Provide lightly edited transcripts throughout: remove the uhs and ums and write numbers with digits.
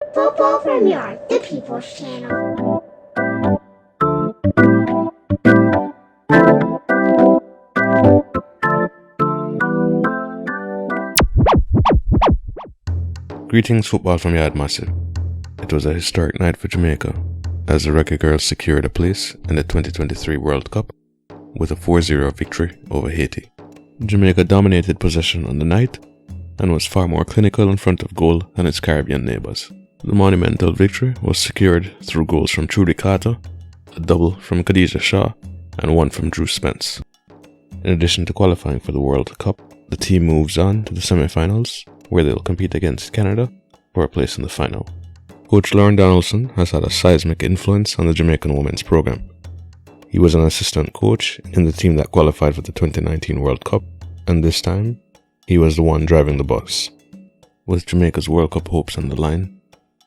Football from Yard, the People's Channel. Greetings, football from Yard Massive. It was a historic night for Jamaica as the Reggae Girlz secured a place in the 2023 World Cup with a 4-0 victory over Haiti. Jamaica dominated possession on the night and was far more clinical in front of goal than its Caribbean neighbours. The monumental victory was secured through goals from Trudy Carter, a double from Khadija and one from Drew Spence. In addition to qualifying for the World Cup, the team moves on to the semi-finals, where they'll compete against Canada for a place in the final. Coach Lauren Donaldson has had a seismic influence on the Jamaican women's program. He was an assistant coach in the team that qualified for the 2019 World Cup, and this time, he was the one driving the bus. With Jamaica's World Cup hopes on the line,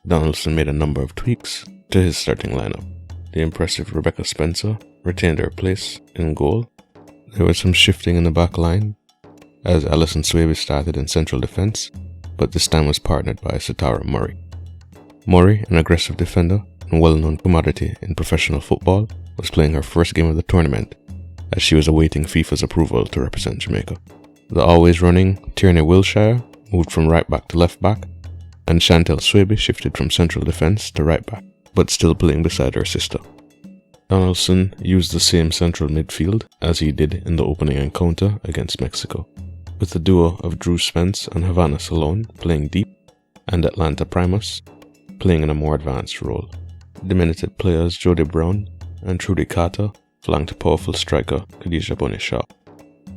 Donaldson made a number of tweaks to his starting lineup. The impressive Rebecca Spencer retained her place in goal. There was some shifting in the back line as Alison Swaby started in central defence, but this time was partnered by Sitara Murray. Murray, an aggressive defender and well-known commodity in professional football, was playing her first game of the tournament as she was awaiting FIFA's approval to represent Jamaica. The always running Tierney Wilshire moved from right back to left back, and Chantel Swaby shifted from central defence to right back, but still playing beside her sister. Donaldson used the same central midfield as he did in the opening encounter against Mexico, with the duo of Drew Spence and Havana Salone playing deep, and Atlanta Primus playing in a more advanced role. Diminutive players Jody Brown and Trudy Carter flanked powerful striker Khadija Bonishaw.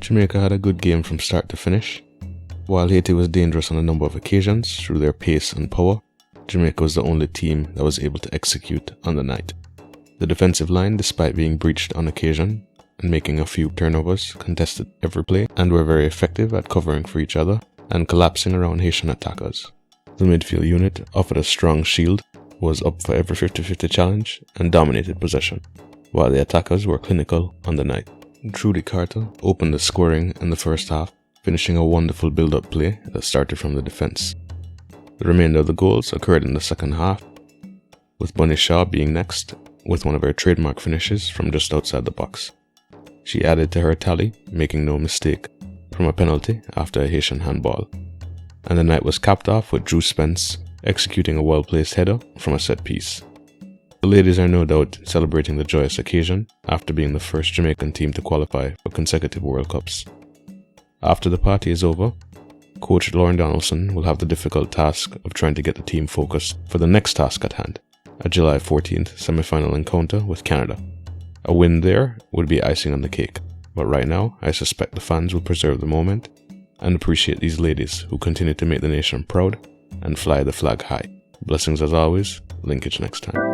Jamaica had a good game from start to finish. While Haiti was dangerous on a number of occasions through their pace and power, Jamaica was the only team that was able to execute on the night. The defensive line, despite being breached on occasion and making a few turnovers, contested every play and were very effective at covering for each other and collapsing around Haitian attackers. The midfield unit offered a strong shield, was up for every 50-50 challenge and dominated possession, while the attackers were clinical on the night. Trudy Carter opened the scoring in the first half, finishing a wonderful build-up play that started from the defence. The remainder of the goals occurred in the second half, with Bonishaw being next with one of her trademark finishes from just outside the box. She added to her tally, making no mistake, from a penalty after a Haitian handball. And the night was capped off with Drew Spence executing a well-placed header from a set piece. The ladies are no doubt celebrating the joyous occasion after being the first Jamaican team to qualify for consecutive World Cups. After the party is over, Coach Lauren Donaldson will have the difficult task of trying to get the team focused for the next task at hand, a July 14th semi-final encounter with Canada. A win there would be icing on the cake, but right now I suspect the fans will preserve the moment and appreciate these ladies who continue to make the nation proud and fly the flag high. Blessings as always, linkage next time.